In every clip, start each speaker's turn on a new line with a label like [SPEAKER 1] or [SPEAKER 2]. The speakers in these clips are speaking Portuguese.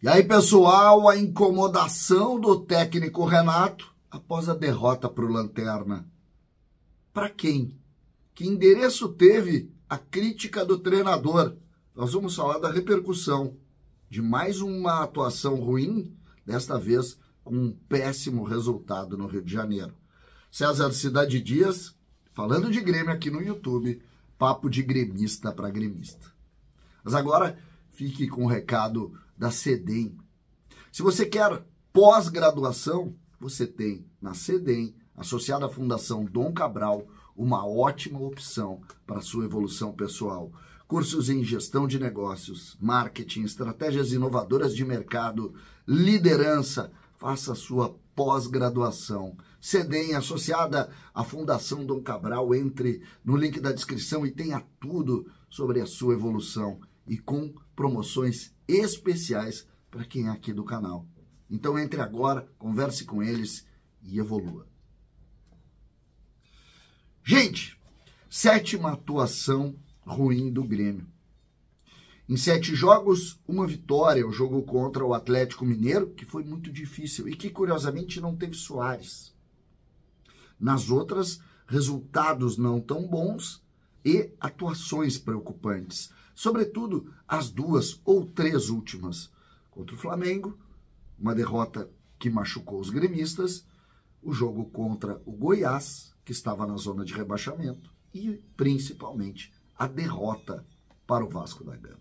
[SPEAKER 1] E aí, pessoal, a incomodação do técnico Renato após a derrota para o Lanterna. Para quem? Que endereço teve a crítica do treinador? Nós vamos falar da repercussão de mais uma atuação ruim, desta vez com um péssimo resultado no Rio de Janeiro. César Cidade Dias, falando de Grêmio aqui no YouTube, papo de gremista para gremista. Mas agora, fique com o recado da CEDEM. Se você quer pós-graduação, você tem na CEDEM, associada à Fundação Dom Cabral, uma ótima opção para a sua evolução pessoal. Cursos em gestão de negócios, marketing, estratégias inovadoras de mercado, liderança. Faça a sua pós-graduação. CEDEM, associada à Fundação Dom Cabral, entre no link da descrição e tenha tudo sobre a sua evolução e com promoções especiais para quem é aqui do canal. Então entre agora, converse com eles e evolua. Gente, 7ª atuação ruim do Grêmio. Em 7 jogos, 1 vitória, o jogo contra o Atlético Mineiro, que foi muito difícil e que, curiosamente, não teve Soares. Nas outras, resultados não tão bons e atuações preocupantes. Sobretudo, as 2 ou 3 últimas. Contra o Flamengo, uma derrota que machucou os gremistas, o jogo contra o Goiás, que estava na zona de rebaixamento, e, principalmente, a derrota para o Vasco da Gama.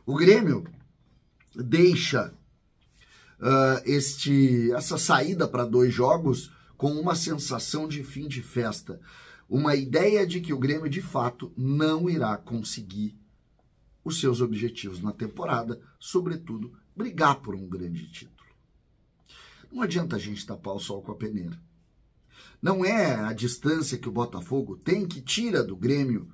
[SPEAKER 1] O Grêmio deixa essa saída para 2 jogos com uma sensação de fim de festa, uma ideia de que o Grêmio, de fato, não irá conseguir os seus objetivos na temporada, sobretudo, brigar por um grande título. Não adianta a gente tapar o sol com a peneira. Não é a distância que o Botafogo tem que tira do Grêmio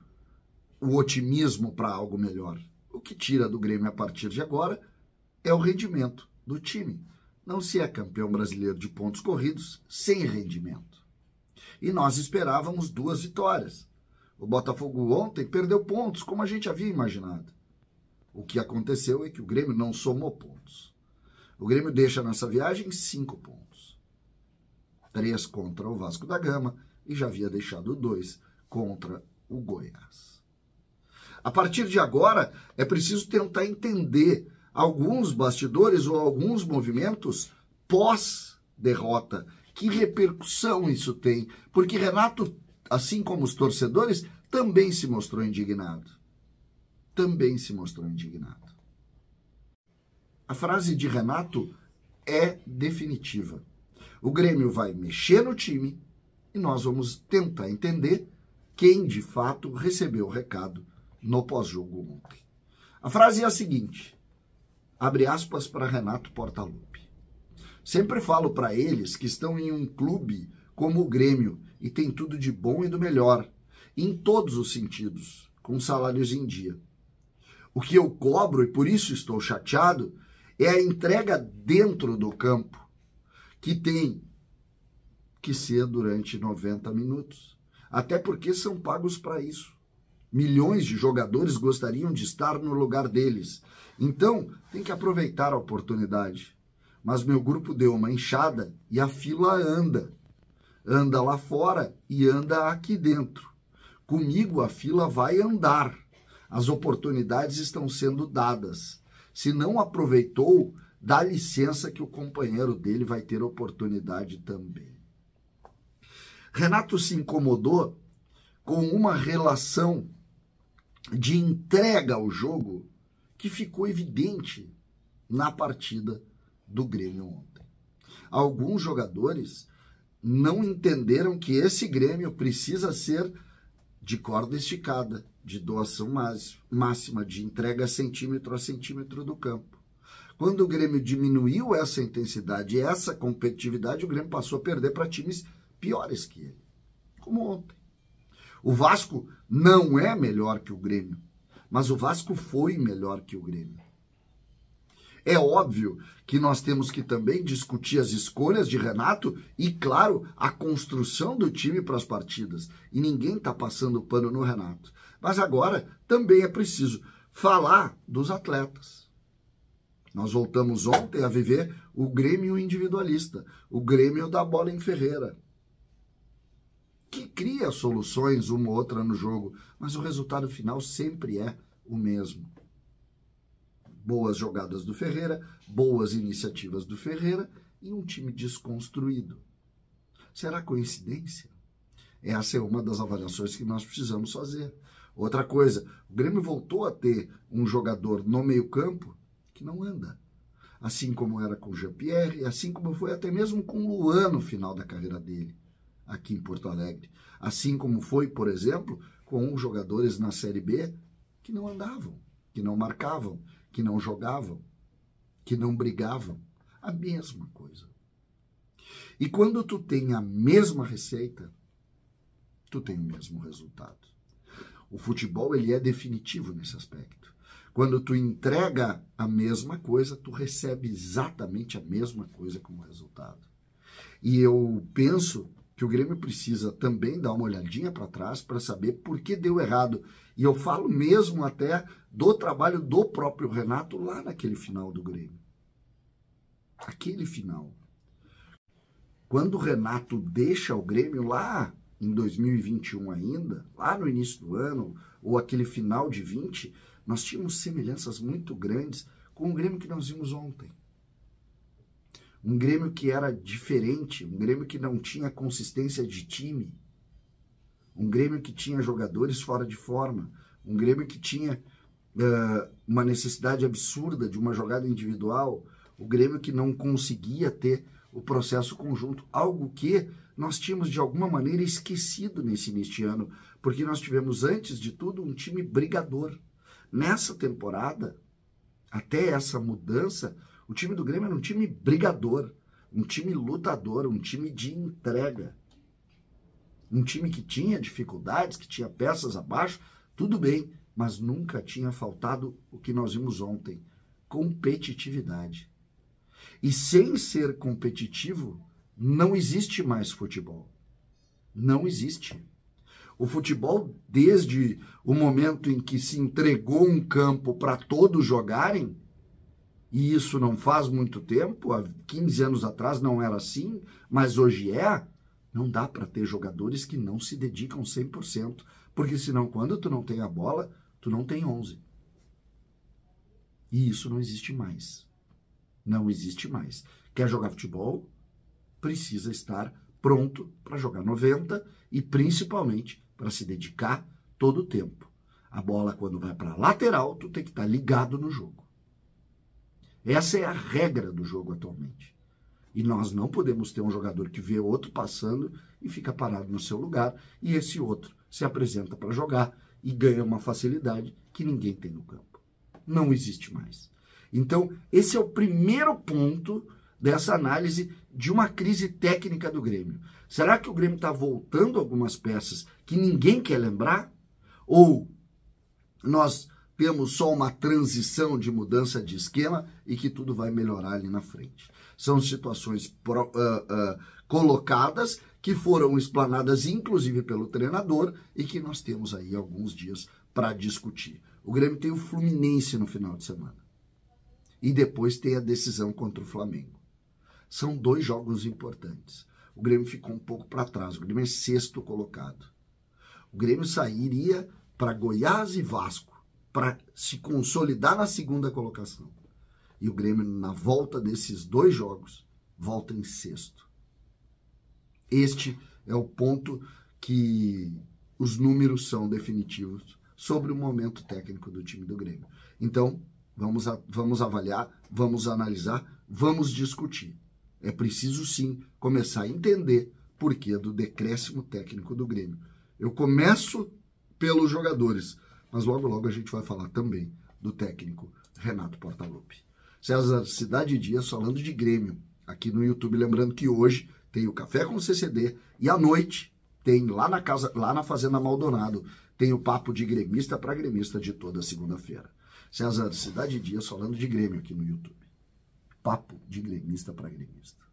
[SPEAKER 1] o otimismo para algo melhor. O que tira do Grêmio a partir de agora é o rendimento do time. Não se é campeão brasileiro de pontos corridos sem rendimento. E nós esperávamos 2 vitórias. O Botafogo ontem perdeu pontos, como a gente havia imaginado. O que aconteceu é que o Grêmio não somou pontos. O Grêmio deixa nessa viagem 5 pontos. 3 contra o Vasco da Gama e já havia deixado 2 contra o Goiás. A partir de agora, é preciso tentar entender alguns bastidores ou alguns movimentos pós-derrota. Que repercussão isso tem? Porque Renato, assim como os torcedores, também se mostrou indignado. Também se mostrou indignado. A frase de Renato é definitiva. O Grêmio vai mexer no time e nós vamos tentar entender quem, de fato, recebeu o recado no pós-jogo ontem. A frase é a seguinte, abre aspas para Renato Portaluppi. Sempre falo para eles que estão em um clube como o Grêmio e tem tudo de bom e do melhor, em todos os sentidos, com salários em dia. O que eu cobro, e por isso estou chateado, é a entrega dentro do campo, que tem que ser durante 90 minutos. Até porque são pagos para isso. Milhões de jogadores gostariam de estar no lugar deles. Então, tem que aproveitar a oportunidade. Mas meu grupo deu uma inchada e a fila anda. Anda lá fora e anda aqui dentro. Comigo a fila vai andar. As oportunidades estão sendo dadas. Se não aproveitou, dá licença que o companheiro dele vai ter oportunidade também. Renato se incomodou com uma relação de entrega ao jogo que ficou evidente na partida do Grêmio ontem. Alguns jogadores não entenderam que esse Grêmio precisa ser de corda esticada, de doação máxima, de entrega centímetro a centímetro do campo. Quando o Grêmio diminuiu essa intensidade e essa competitividade, o Grêmio passou a perder para times piores que ele, como ontem. O Vasco não é melhor que o Grêmio, mas o Vasco foi melhor que o Grêmio. É óbvio que nós temos que também discutir as escolhas de Renato e, claro, a construção do time para as partidas. E ninguém está passando pano no Renato. Mas agora também é preciso falar dos atletas. Nós voltamos ontem a viver o Grêmio individualista, o Grêmio da bola em Ferreira, que cria soluções uma ou outra no jogo, mas o resultado final sempre é o mesmo. Boas jogadas do Ferreira, boas iniciativas do Ferreira e um time desconstruído. Será coincidência? Essa é uma das avaliações que nós precisamos fazer. Outra coisa, o Grêmio voltou a ter um jogador no meio-campo que não anda. Assim como era com o Jean-Pierre, assim como foi até mesmo com o Luan no final da carreira dele, aqui em Porto Alegre. Assim como foi, por exemplo, com os jogadores na Série B que não andavam, que não marcavam, que não jogavam, que não brigavam. A mesma coisa. E quando tu tem a mesma receita, tu tem o mesmo resultado. O futebol, ele é definitivo nesse aspecto. Quando tu entrega a mesma coisa, tu recebe exatamente a mesma coisa como resultado. E eu penso que o Grêmio precisa também dar uma olhadinha para trás para saber por que deu errado. E eu falo mesmo até do trabalho do próprio Renato lá naquele final do Grêmio. Aquele final. Quando o Renato deixa o Grêmio lá em 2021 ainda, lá no início do ano, ou aquele final de 20, nós tínhamos semelhanças muito grandes com o Grêmio que nós vimos ontem. Um Grêmio que era diferente, um Grêmio que não tinha consistência de time, um Grêmio que tinha jogadores fora de forma, um Grêmio que tinha uma necessidade absurda de uma jogada individual, o Grêmio que não conseguia ter o processo conjunto, algo que nós tínhamos de alguma maneira esquecido nesse início de ano, porque nós tivemos antes de tudo um time brigador. Nessa temporada, até essa mudança, o time do Grêmio era um time brigador, um time lutador, um time de entrega. Um time que tinha dificuldades, que tinha peças abaixo, tudo bem, mas nunca tinha faltado o que nós vimos ontem, competitividade. E sem ser competitivo, não existe mais futebol. Não existe. O futebol, desde o momento em que se entregou um campo para todos jogarem, e isso não faz muito tempo, há 15 anos atrás não era assim, mas hoje é, não dá para ter jogadores que não se dedicam 100%, porque senão quando tu não tem a bola, tu não tem 11. E isso não existe mais. Não existe mais. Quer jogar futebol? Precisa estar pronto para jogar 90 e principalmente para se dedicar todo o tempo. A bola, quando vai para a lateral, tu tem que estar ligado no jogo. Essa é a regra do jogo atualmente. E nós não podemos ter um jogador que vê outro passando e fica parado no seu lugar e esse outro se apresenta para jogar e ganha uma facilidade que ninguém tem no campo. Não existe mais. Então, esse é o primeiro ponto dessa análise de uma crise técnica do Grêmio. Será que o Grêmio está voltando algumas peças que ninguém quer lembrar? Ou nós temos só uma transição de mudança de esquema e que tudo vai melhorar ali na frente? São situações colocadas que foram explanadas inclusive pelo treinador e que nós temos aí alguns dias para discutir. O Grêmio tem o Fluminense no final de semana. E depois tem a decisão contra o Flamengo. São 2 jogos importantes. O Grêmio ficou um pouco para trás. O Grêmio é 6º colocado. O Grêmio sairia para Goiás e Vasco para se consolidar na 2ª colocação. E o Grêmio, na volta desses 2 jogos, volta em 6º. Este é o ponto que os números são definitivos sobre o momento técnico do time do Grêmio. Então, vamos avaliar, vamos analisar, vamos discutir. É preciso, sim, começar a entender por que do decréscimo técnico do Grêmio. Eu começo pelos jogadores, mas logo, logo a gente vai falar também do técnico Renato Portaluppi. César Cidade Dias falando de Grêmio aqui no YouTube. Lembrando que hoje tem o Café com CCD e à noite tem lá na Fazenda Maldonado, tem o Papo de Gremista para Gremista de toda segunda-feira. César Cidade Dias falando de Grêmio aqui no YouTube. Papo de Gremista para Gremista.